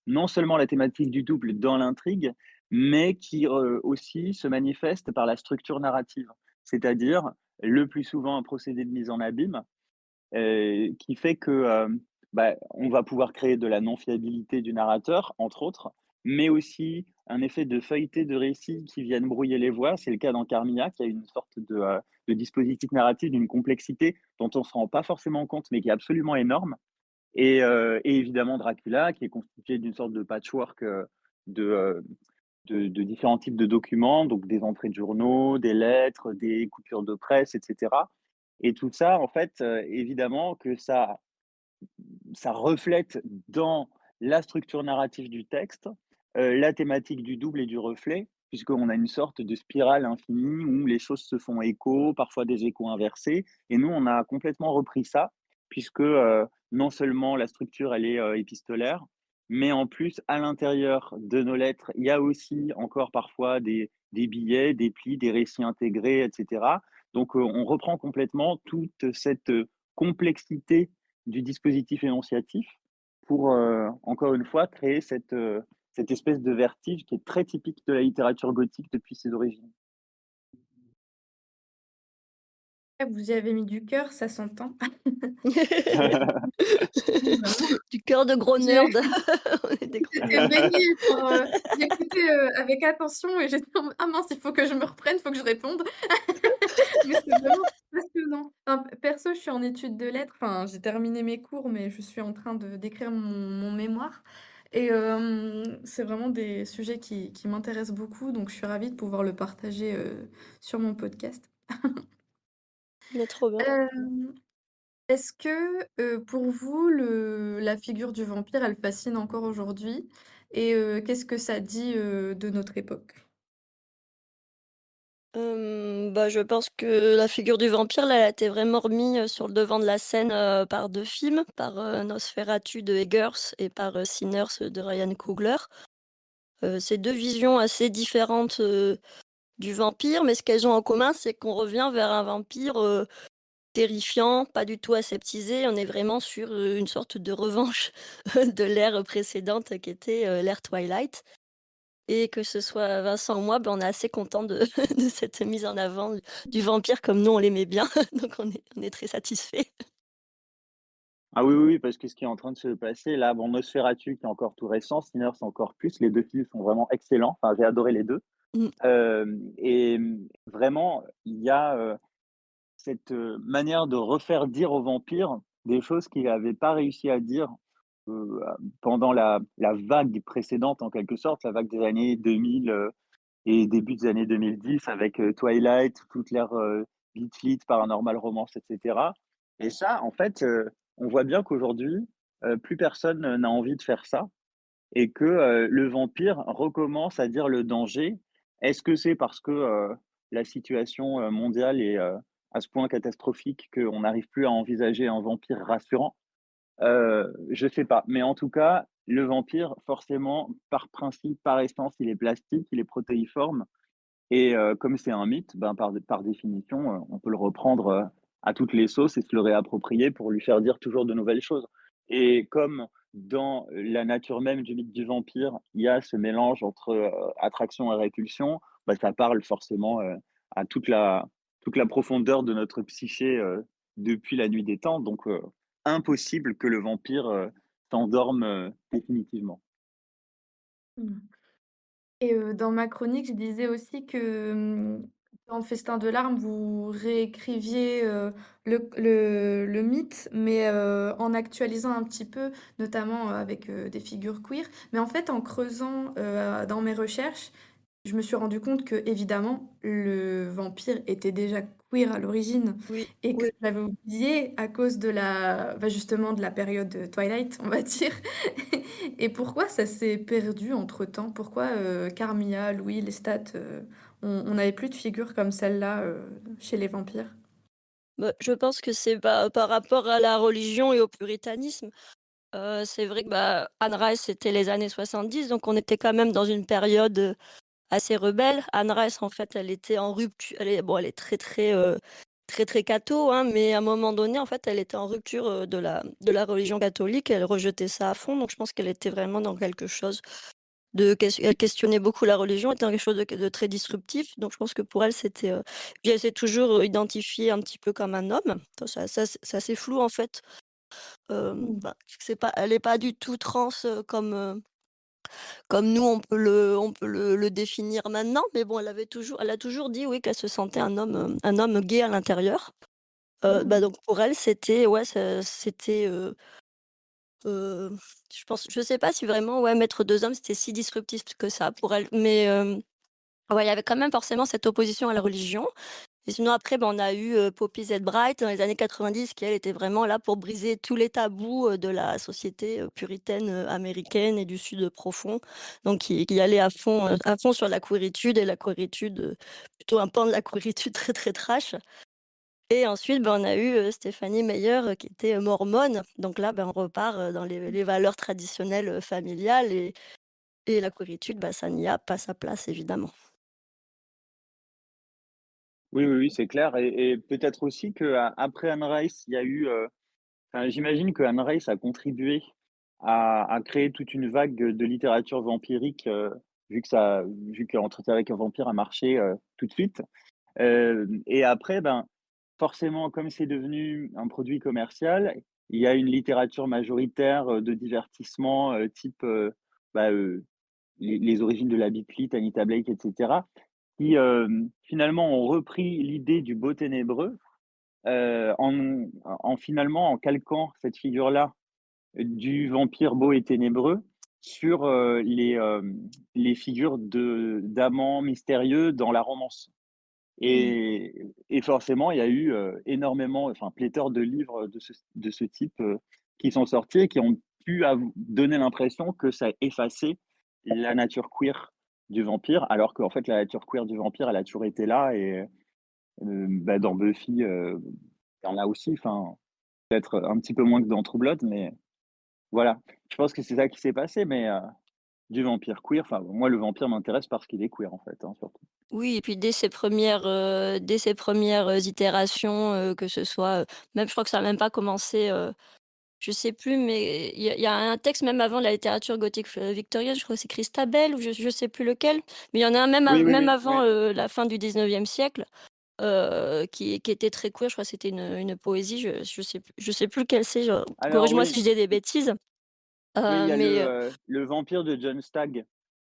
non seulement la thématique du double dans l'intrigue, mais qui, aussi se manifeste par la structure narrative. C'est-à-dire, le plus souvent, un procédé de mise en abîme, qui fait que, on va pouvoir créer de la non-fiabilité du narrateur, entre autres, mais aussi un effet de feuilleté de récits qui viennent brouiller les voix. C'est le cas dans Carmilla, qui a une sorte de dispositif narratif d'une complexité dont on ne se rend pas forcément compte, mais qui est absolument énorme. Et évidemment Dracula, qui est constitué d'une sorte de patchwork, de, heu, de différents types de documents, donc des entrées de journaux, des lettres, des coupures de presse, et cetera. Et tout ça, en fait, évidemment que ça reflète dans la structure narrative du texte, la thématique du double et du reflet, puisqu'on a une sorte de spirale infinie où les choses se font écho, parfois des échos inversés et nous, on a complètement repris ça, puisque, non seulement la structure elle est, épistolaire, mais en plus à l'intérieur de nos lettres, il y a aussi encore parfois des billets, des plis, des récits intégrés et cetera. Donc, on reprend complètement toute cette, complexité du dispositif énonciatif pour, encore une fois, créer cette espèce de vertige qui est très typique de la littérature gothique depuis ses origines. Vous y avez mis du cœur, ça s'entend. J'ai vraiment Du cœur de gros j'ai nerd. On est des gros j'étais nerds. baignée, genre, j'écoutais, avec attention et j'étais en mode: «Ah mince, il faut que je me reprenne, il faut que je réponde». Mais c'est vraiment passionnant. Enfin, perso, je suis en études de lettres, enfin, j'ai terminé mes cours, mais je suis en train d'écrire mon mémoire et c'est vraiment des sujets qui m'intéressent beaucoup, donc je suis ravie de pouvoir le partager, sur mon podcast. Mais trop bien. Hem, Est-ce que, pour vous, la figure du vampire, elle fascine encore aujourd'hui? Et qu'est-ce que ça dit, de notre époque? Bah, je pense que la figure du vampire, là, elle a été vraiment remis, sur le devant de la scène, par 2 films, par, Nosferatu de Eggers et par, Sinners de Ryan Coogler. C'est 2 visions assez différentes, du vampire, mais ce qu'elles ont en commun, c'est qu'on revient vers un vampire, terrifiant, pas du tout aseptisé. On est vraiment sur, une sorte de revanche de l'ère précédente qui était, l'ère Twilight. Et que ce soit Vincent ou moi, ben, on est assez content de de cette mise en avant du vampire comme nous on l'aimait bien, donc on est très satisfait. Ah oui, oui, oui, parce que ce qui est en train de se passer là, bon, Nosferatu qui est encore tout récent, Sinners encore plus, les 2 films sont vraiment excellents, enfin j'ai adoré les 2. Mmh. Vraiment, il y a, cette, manière de refaire dire aux vampires des choses qu'il n'avait pas réussi à dire, pendant la vague précédente en quelque sorte, la vague des années 2000, et début des années 2010 avec, Twilight, toute l'ère, Beat Lit, Paranormal Romance et cetera. Et ça, en fait, on voit bien qu'aujourd'hui, plus personne, n'a envie de faire ça et que, le vampire recommence à dire le danger. Est-ce que c'est parce que, la situation, mondiale est, à ce point catastrophique qu'on n'arrive plus à envisager un vampire rassurant? Je sais pas, mais en tout cas, le vampire, forcément, par principe, par essence, il est plastique, il est protéiforme et comme c'est un mythe, ben, par définition, on peut le reprendre, à toutes les sauces et se le réapproprier pour lui faire dire toujours de nouvelles choses. Et comme dans la nature même du mythe du vampire, il y a ce mélange entre, attraction et répulsion, bah, ça parle forcément, à toute la profondeur de notre psyché, depuis la nuit des temps. Donc impossible que le vampire, s'endorme, définitivement. Mmh. Et dans ma chronique, je disais aussi que, dans Festin de larmes, vous réécriviez, le mythe, mais en actualisant un petit peu, notamment, avec, des figures queer. Mais en fait, en creusant, dans mes recherches, je me suis rendu compte que évidemment le vampire était déjà queer à l'origine Oui, et que oui. j'avais oublié à cause de justement de la période, Twilight, on va dire. Et pourquoi ça s'est perdu entre-temps? Pourquoi, Carmilla, Louis, Lestat, on n'avait plus de figures comme celle-là, chez les vampires? Bah, je pense que c'est par rapport à la religion et au puritanisme. C'est vrai que, bah, Anne Rice, c'était les années 70, donc on était quand même dans une période, assez rebelle. Anne Rice, en fait, elle était en rupture. Elle est très, très, très, très catho, hein, mais à un moment donné, en fait, elle était en rupture, de la religion catholique. Elle rejetait ça à fond, donc je pense qu'elle était vraiment dans quelque chose elle questionnait beaucoup la religion, était dans quelque chose de très disruptif, donc je pense que pour elle, c'était, puis elle s'est toujours, identifiée un petit peu comme un homme. Ça c'est flou, en fait. Mmh. Bah, c'est pas elle est pas du tout trans, comme nous on peut le définir maintenant, mais bon, elle a toujours dit, oui, qu'elle se sentait un homme gay à l'intérieur. Bah, Mmh. donc pour elle, c'était ouais, c'était, heu, je sais pas si vraiment, ouais, mettre 2 hommes, c'était si disruptif que ça pour elle, mais ouais, il y avait quand même forcément cette opposition à la religion. Et sinon après, ben, on a eu, Poppy Z. Bride dans les années 90 qui elle était vraiment là pour briser tous les tabous, de la société, puritaine, américaine et du sud, profond. Donc qui allait à fond sur la queeritude et la queeritude, plutôt un pan de la queeritude très, très trash. Et ensuite, on a eu, Stéphanie Meyer, qui était, mormone. Donc là, on repart, dans les valeurs traditionnelles, familiales et la queeritude, ça n'y a pas sa place évidemment. Oui, oui, oui, c'est clair et peut-être aussi qu'après Anne Rice, il y a eu, enfin, j'imagine que Anne Rice a contribué à créer toute une vague de littérature vampirique, vu qu'Entretien avec un vampire a marché, tout de suite. Et après, forcément, comme c'est devenu un produit commercial, il y a une littérature majoritaire, de divertissement, type, bah, les origines de la Bit-Lit, Anita Blake et cetera, qui, finalement ont repris l'idée du beau ténébreux, en finalement en calquant cette figure-là, du vampire beau et ténébreux sur, les figures d'amants mystérieux dans la romance. Mmh. Et forcément, il y a eu, énormément, enfin, pléthore de livres de ce type, qui sont sortis et qui ont pu donner l'impression que ça effaçait la nature queer du vampire, alors qu'en fait, la nature queer du vampire, elle a toujours été là et dans Buffy, il y en a aussi, enfin, peut-être un petit peu moins que dans True Blood, mais voilà. Je pense que c'est ça qui s'est passé, mais du vampire queer, enfin, moi, le vampire m'intéresse parce qu'il est queer, en fait, hein, surtout. Oui et puis dès ses premières itérations, que ce soit, même je crois que ça a même pas commencé, je sais plus, mais il y a un texte même avant la littérature gothique victorienne, je crois que c'est Christabel ou je sais plus lequel, mais il y en a un même Oui, oui, même oui, avant, ouais. la fin du 19e siècle, qui était très queer. Je crois que c'était une poésie, je sais plus lequel c'est, Alors corrige-moi oui. si je dis des bêtises, Oui, il y a mais le vampire de John Stagg,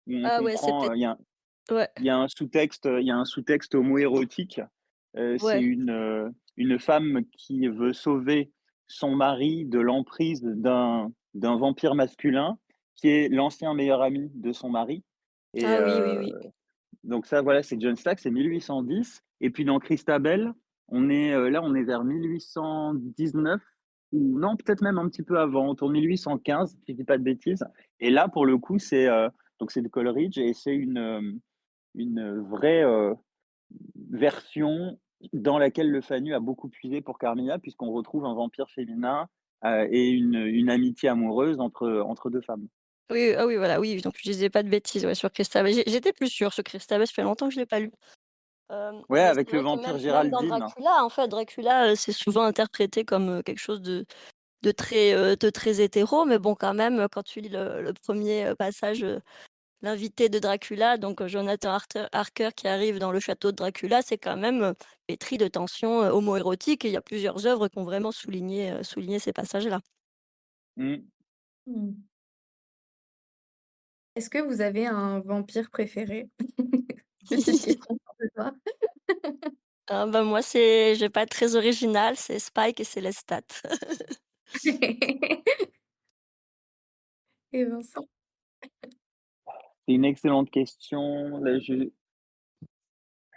où on ah ouais, c'est comprend, peut-être ouais, il y a un sous-texte, il y a un sous-texte homoérotique. C'est ouais. une femme qui veut sauver son mari de l'emprise d'un vampire masculin, qui est l'ancien meilleur ami de son mari et Ah oui, oui, oui. donc ça, voilà, c'est John Stack, c'est 1810 et puis dans Christabel, on est vers 1819 ou non, peut-être même un petit peu avant, autour de 1815, si je dis pas de bêtises et là, pour le coup, c'est de Coleridge et c'est une vraie, version dans laquelle Le Fanu a beaucoup puisé pour Carmilla, puisqu'on retrouve un vampire féminin, et une amitié amoureuse entre 2 femmes. Oui, ah oui, voilà, oui, donc je disais pas de bêtises, ouais, sur Christabel. J'étais plus sûre sur Christabel, ça fait longtemps que je l'ai pas lu. Ouais, Mais avec c'est le vrai que vampire même dans Géraldine. Dracula, en fait, Dracula, c'est souvent interprété comme, quelque chose de très hétéro, mais bon, quand même, quand tu lis le 1er, passage, l'invité de Dracula, donc Jonathan Harker qui arrive dans le château de Dracula, c'est quand même, pétri de tensions, homoérotiques et il y a plusieurs œuvres qui ont vraiment souligné ces passages-là. Mmh. Mmh. Est-ce que vous avez un vampire préféré? Petite question pour ce soir. Ah moi, je vais pas être très originale, c'est Spike et c'est Lestat. Et Vincent? C'est une excellente question. Là,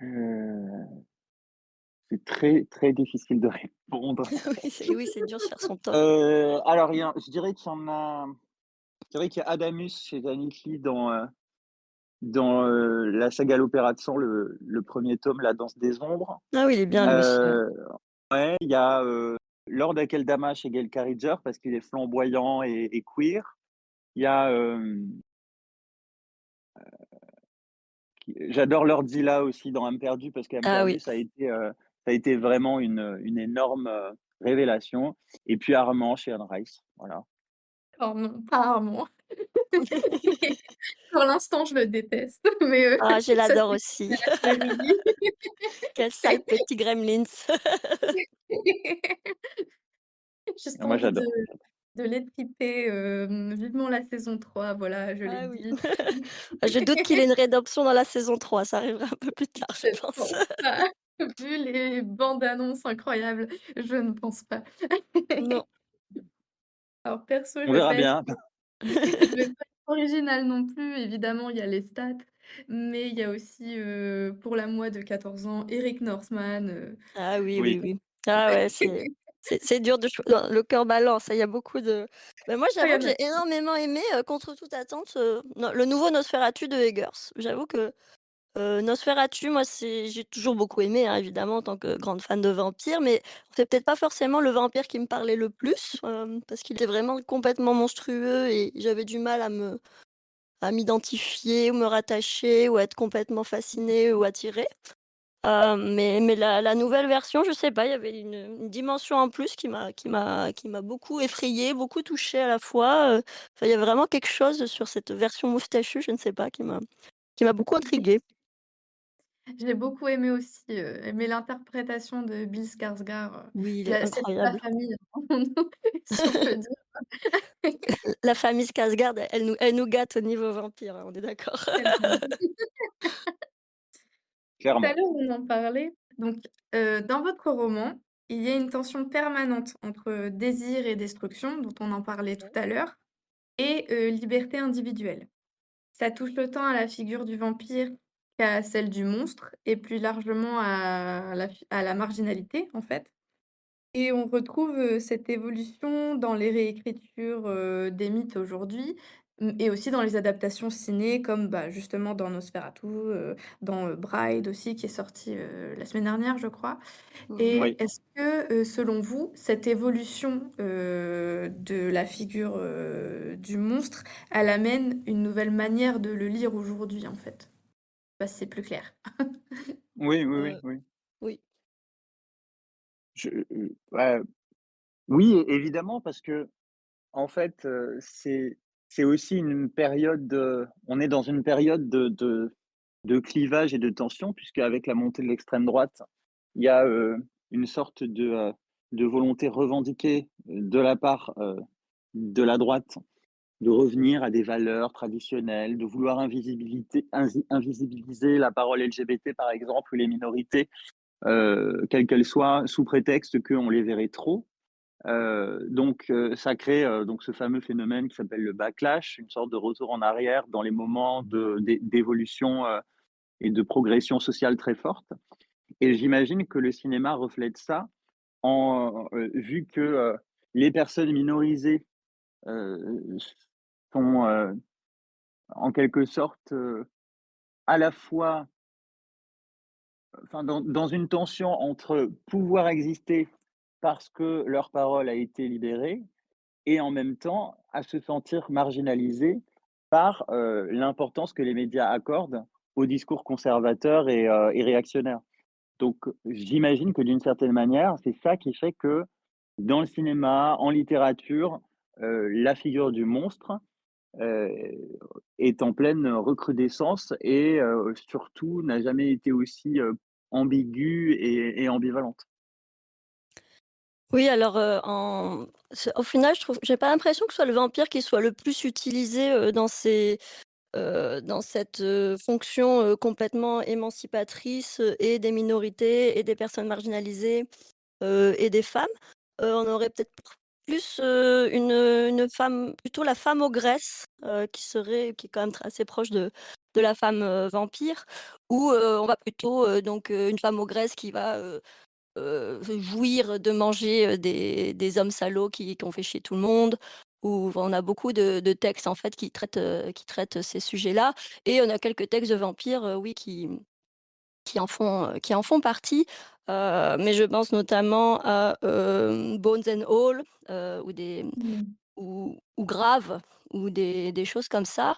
heu, c'est très, très difficile de répondre. Oui, c'est dur de faire son top. Alors je dirais qu'il y a Adamus chez Annie Lee dans la saga L'Opéra de sang, le 1er tome, La Danse des ombres. Ah oui, il est bien lui aussi, ouais. Heu, ouais, il y a, Lord Akeldama chez Gail Carriger parce qu'il est flamboyant et queer. Il y a, j'adore Lord Zilla aussi dans Âme perdue parce qu'Âme Ah perdue, oui. ça a été vraiment une énorme, révélation et puis Armand chez Anne Rice, voilà. Oh non, pas Armand. Pour l'instant, je le déteste, mais Ah, je ça l'adore c'est aussi. à la cérémonie. Quel sale petit gremlins. Juste Moi envie de j'adore. de l'étriper, vivement la saison 3, voilà, je l'ai Ah oui. dit. Je doute qu'il ait une rédemption dans la saison 3. Ça arrivera un peu plus tard, je Je pense. pense pas. Vu les bandes annonces incroyables, je ne pense pas. Non. Alors perso, je On vais verra pas être bien. je vais pas être originale non plus. Évidemment, il y a les stats, mais il y a aussi, pour la moi de 14 ans, Eric Northman, Ah oui, oui, Oui. oui. Ah ouais, c'est dur de choi non, le cœur balance, il y a beaucoup de moi Ah, il y j'avoue en que a j'ai énormément aimé, contre toute attente, no le nouveau Nosferatu de Eggers. J'avoue que Nosferatu, moi, j'ai toujours beaucoup aimé, hein, évidemment, en tant que grande fan de vampires, mais c'est peut-être pas forcément le vampire qui me parlait le plus, parce qu'il était vraiment complètement monstrueux et j'avais du mal à m'identifier ou me rattacher ou être complètement fascinée ou attirée. Mais la nouvelle version, je sais pas, il y avait une dimension en plus qui m'a beaucoup effrayée, beaucoup touchée à la fois, enfin, il y a vraiment quelque chose sur cette version moustachue, je ne sais pas, qui m'a beaucoup intriguée. J'ai beaucoup aimé aussi, aimé l'interprétation de Bill Skarsgård, Oui, il est la c'est toute la incroyable. famille, si on peut dire. La famille Skarsgård, elle nous gâte au niveau vampire, hein, on est d'accord. Tellement. Tout à clairement. l'heure, on en parlait. Donc, dans votre roman, il y a une tension permanente entre désir et destruction, dont on en parlait tout à l'heure, et liberté individuelle. Ça touche autant à la figure du vampire qu'à celle du monstre, et plus largement à la marginalité, en fait. Et on retrouve, cette évolution dans les réécritures, des mythes aujourd'hui, et aussi dans les adaptations ciné comme, bah, justement dans Nosferatu, dans, Bride aussi qui est sorti, la semaine dernière, je crois. Mmh. Et Oui. est-ce que, selon vous, cette évolution, de la figure, du monstre, elle amène une nouvelle manière de le lire aujourd'hui, en fait? Je sais pas si c'est plus clair. Oui, oui, oui, Heu, oui. oui. Ouais, oui, évidemment, parce que en fait, c'est aussi une période, on est dans une période de clivage et de tension puisqu'avec la montée de l'extrême droite, il y a, une sorte de volonté revendiquée de la part, de la droite de revenir à des valeurs traditionnelles, de vouloir invisibiliser la parole LGBT, par exemple, ou les minorités, quelles qu'elles soient, sous prétexte qu'on les verrait trop. Ça crée, donc ce fameux phénomène qui s'appelle le backlash, une sorte de retour en arrière dans les moments d'évolution, et de progression sociale très forte et j'imagine que le cinéma reflète ça vu que, les personnes minorisées, heu, sont, en quelque sorte, à la fois enfin dans une tension entre pouvoir exister parce que leur parole a été libérée et en même temps à se sentir marginalisés par, l'importance que les médias accordent aux discours conservateurs et réactionnaires. Donc j'imagine que d'une certaine manière, c'est ça qui fait que dans le cinéma, en littérature, la figure du monstre, heu, est en pleine recrudescence et surtout n'a jamais été aussi, ambiguë et ambivalente. Oui, alors, au final, j'ai pas l'impression que ce soit le vampire qui soit le plus utilisé, dans cette, fonction, complètement émancipatrice, et des minorités et des personnes marginalisées, et des femmes. On aurait peut-être plus, une femme plutôt la femme ogresse, qui est quand même assez proche de la femme, vampire, ou, on va plutôt, donc, une femme ogresse qui va, jouir de manger, des hommes salauds qui ont fait chier tout le monde, ou on a beaucoup de textes en fait qui traitent ces sujets-là, et on a quelques textes de vampires, oui, qui en font partie, mais je pense notamment à, Bones and All, Mmh. ou Grave, ou des choses comme ça.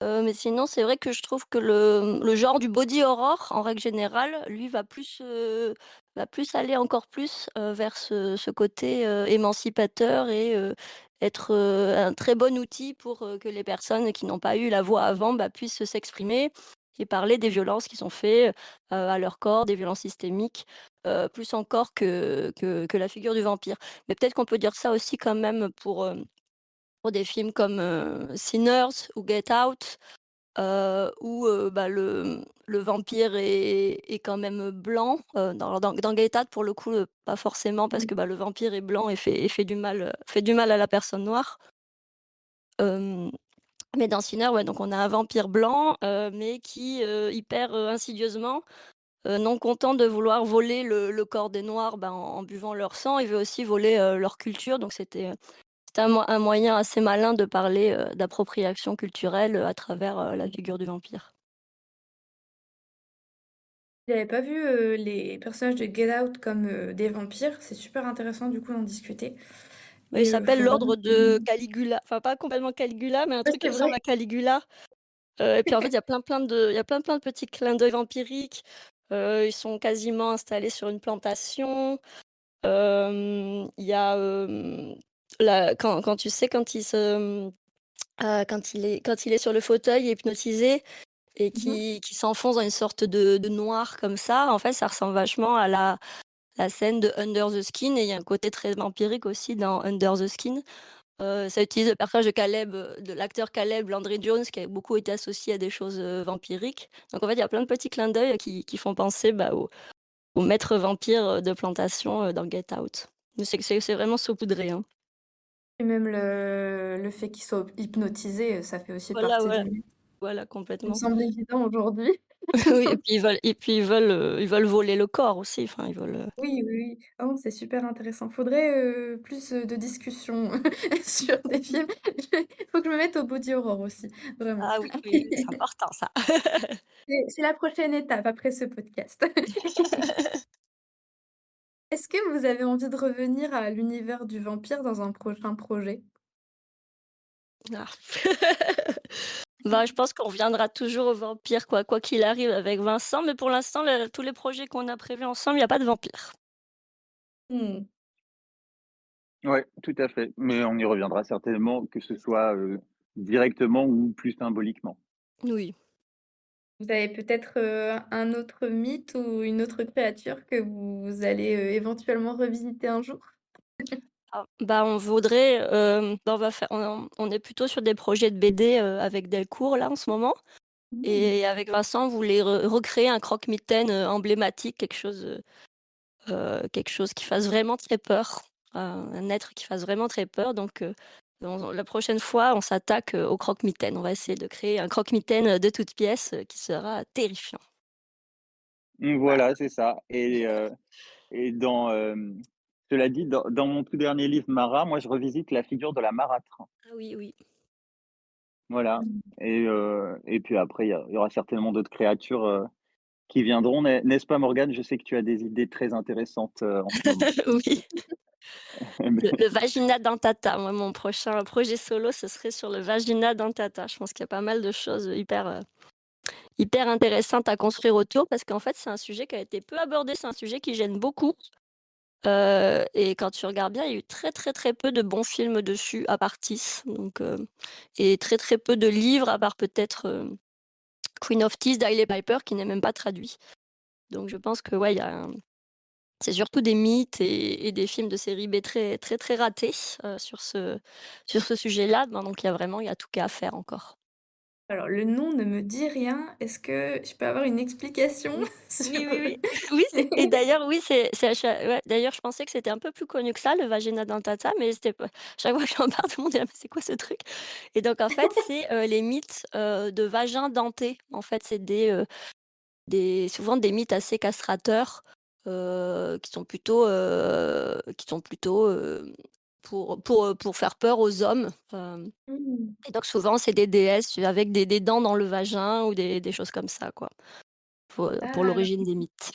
Mais sinon, c'est vrai que je trouve que le genre du body horror, en règle générale, lui, va plus aller encore plus, vers ce côté, émancipateur, et être, un très bon outil pour, que les personnes qui n'ont pas eu la voix avant, bah, puissent s'exprimer et parler des violences qui sont faites, à leur corps, des violences systémiques, plus encore que la figure du vampire. Mais peut-être qu'on peut dire ça aussi quand même pour des films comme, Sinners ou Get Out, où, bah, le vampire est quand même blanc, dans Get Out pour le coup, pas forcément parce Mmh. que, bah, le vampire est blanc et fait du mal à la personne noire. Hem, mais dans Sinner, ouais, donc on a un vampire blanc, mais qui, hyper, insidieusement, non content de vouloir voler le corps des noirs, bah, en buvant leur sang, il veut aussi voler, leur culture. Donc c'était un moyen assez malin de parler, d'appropriation culturelle, à travers, la figure du vampire. J'avais pas vu, les personnages de Get Out comme, des vampires. C'est super intéressant du coup d'en discuter Bah, il et s'appelle faudra l'ordre de Caligula. Enfin, pas complètement Caligula, mais un ouais, truc qui c'est vrai. ressemble à Caligula. Et puis en fait, il y a plein de petits clins d'œil vampiriques. Ils sont quasiment installés sur une plantation. Il y a, quand tu sais, quand il est sur le fauteuil hypnotisé et Mmh. qui s'enfonce dans une sorte de noir comme ça, en fait, ça ressemble vachement à la scène de Under the Skin et il y a un côté très vampirique aussi dans Under the Skin. Ça utilise le personnage de Caleb, de l'acteur Caleb Landry Jones qui a beaucoup été associé à des choses, vampiriques. Donc en fait, il y a plein de petits clins d'œil qui font penser, bah, au maître vampire, de plantation, dans Get Out. Mais c'est vraiment saupoudré, hein. Et même le fait qu'ils soient hypnotisés, ça fait aussi Voilà, partie voilà, du mythe. voilà Ça me complètement. semble évident aujourd'hui. Oui et puis ils veulent voler le corps aussi, enfin ils veulent, Oui, oui, oui. Ah non, c'est super intéressant. Faudrait, plus, de discussions sur des films. Faut que je me mette au body horror aussi, vraiment. ah oui, oui, oui, c'est important ça. C'est la prochaine étape après ce podcast. Est-ce que vous avez envie de revenir à l'univers du vampire dans un prochain projet? Ah. Bah, je pense qu'on reviendra toujours aux vampires quoi qu'il arrive avec Vincent, mais pour l'instant tous les projets qu'on a prévus ensemble, il y a pas de vampires. Mmh. Ouais, tout à fait, mais on y reviendra certainement, que ce soit, directement ou plus symboliquement. Oui. Vous avez peut-être, un autre mythe ou une autre créature que vous allez, éventuellement revisiter un jour? Ah, bah, on voudrait, bah, on est plutôt sur des projets de BD, avec Delcourt là en ce moment Mmh. et avec Vincent, on voulait recréer un croque-mitaine, emblématique, quelque chose qui fasse vraiment très peur, un être qui fasse vraiment très peur donc la prochaine fois, on s'attaque, au croque-mitaine. On va essayer de créer un croque-mitaine, de toutes pièces, qui sera terrifiant. Voilà, c'est ça et cela dit, dans mon tout dernier livre Mara, moi je revisite la figure de la marâtre. Ah oui, oui. Voilà Mmh. et puis après il y aura certainement d'autres créatures, qui viendront, n'est-ce pas Morgane? Je sais que tu as des idées très intéressantes, en ce moment. Oui, le vagina dentata. Moi, mon prochain projet solo, ce serait sur le vagina dentata. Je pense qu'il y a pas mal de choses, hyper intéressantes à construire autour parce qu'en fait, c'est un sujet qui a été peu abordé, c'est un sujet qui gêne beaucoup, et quand tu regardes bien, il y a eu très, très, très peu de bons films dessus à part Tease, donc et très, très peu de livres à part peut-être, Queen of Tease d'Hailey Piper qui n'est même pas traduit. Donc je pense que ouais, il y a un c'est surtout des mythes et des films de série B très, très, très ratés, sur ce sujet-là. Ben, donc il y a tout qu'à faire encore. Alors le nom ne me dit rien. Est-ce que je peux avoir une explication Oui. sur, Oui, oui, oui. Oui, et d'ailleurs, oui, c'est à cha ouais, d'ailleurs, je pensais que c'était un peu plus connu que ça, le vagina dentata, mais c'était pas chaque fois que j'en parle, tout le monde est là: «Mais c'est quoi ce truc?» Et donc en fait, c'est, les mythes, de vagin denté. En fait, c'est souvent des mythes assez castrateurs, qui sont plutôt, pour faire peur aux hommes, Mmh. et donc souvent c'est des déesses avec des dents dans le vagin ou des choses comme ça quoi, pour Ah, l'origine des mythes.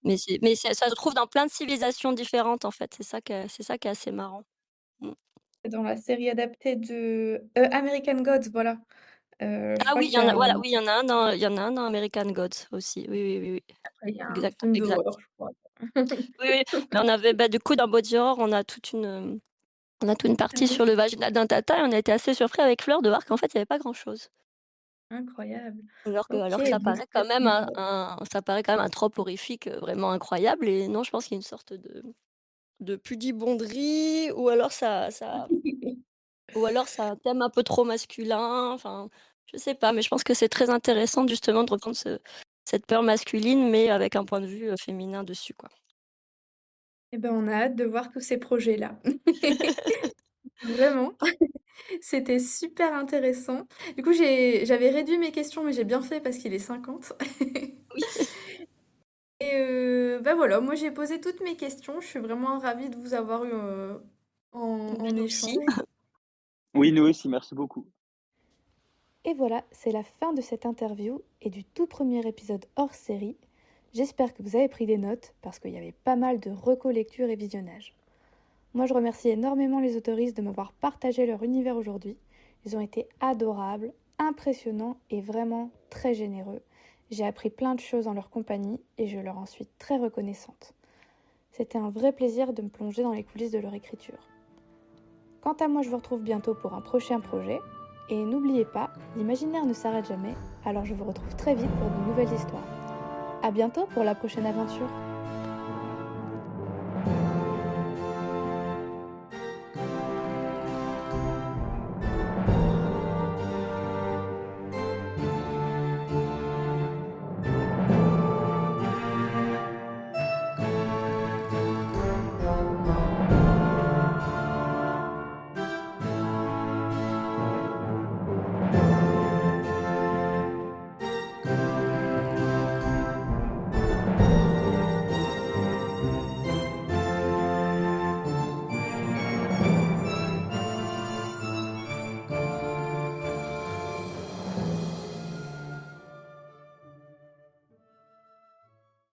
Ça se trouve dans plein de civilisations différentes en fait, c'est ça qui est assez marrant. Mmh. dans la série adaptée de, American Gods, voilà. Je Ah crois oui, qu'il y a il y en a un dans American Gods aussi. Oui, oui, oui, oui. après il y a un Exact, film exact. d'horreur, je crois. Oui, oui, mais on avait bah, du coup dans Body Horror, on a toute une Ah partie oui, sur le vagin dentata et on a été assez surpris avec Fleur de voir qu'en fait, il y avait pas grand-chose. incroyable. Alors que OK, alors que ça donc paraît quand ça même me un trope horrifique, vraiment incroyable et non, je pense qu'il y a une sorte de pudibonderie ou alors ça a un thème un peu trop masculin, enfin, je sais pas, mais je pense que c'est très intéressant justement de reprendre cette peur masculine, mais avec un point de vue, féminin dessus, quoi. eh ben, on a hâte de voir tous ces projets-là. Vraiment, c'était super intéressant. Du coup, j'avais réduit mes questions, mais j'ai bien fait parce qu'il est 50. Oui, Et bah, voilà, moi j'ai posé toutes mes questions. Je suis vraiment ravie de vous avoir eu, en mais nous aussi. échange. Oui, nous aussi, merci beaucoup. Et voilà, c'est la fin de cette interview et du tout premier épisode hors série. J'espère que vous avez pris des notes parce qu'il y avait pas mal de reco-lecture et visionnage. Moi, je remercie énormément les autoristes de m'avoir partagé leur univers aujourd'hui. Ils ont été adorables, impressionnants et vraiment très généreux. J'ai appris plein de choses en leur compagnie et je leur en suis très reconnaissante. C'était un vrai plaisir de me plonger dans les coulisses de leur écriture. Quant à moi, je vous retrouve bientôt pour un prochain projet. Et n'oubliez pas, l'imaginaire ne s'arrête jamais, alors je vous retrouve très vite pour de nouvelles histoires. À bientôt pour la prochaine aventure.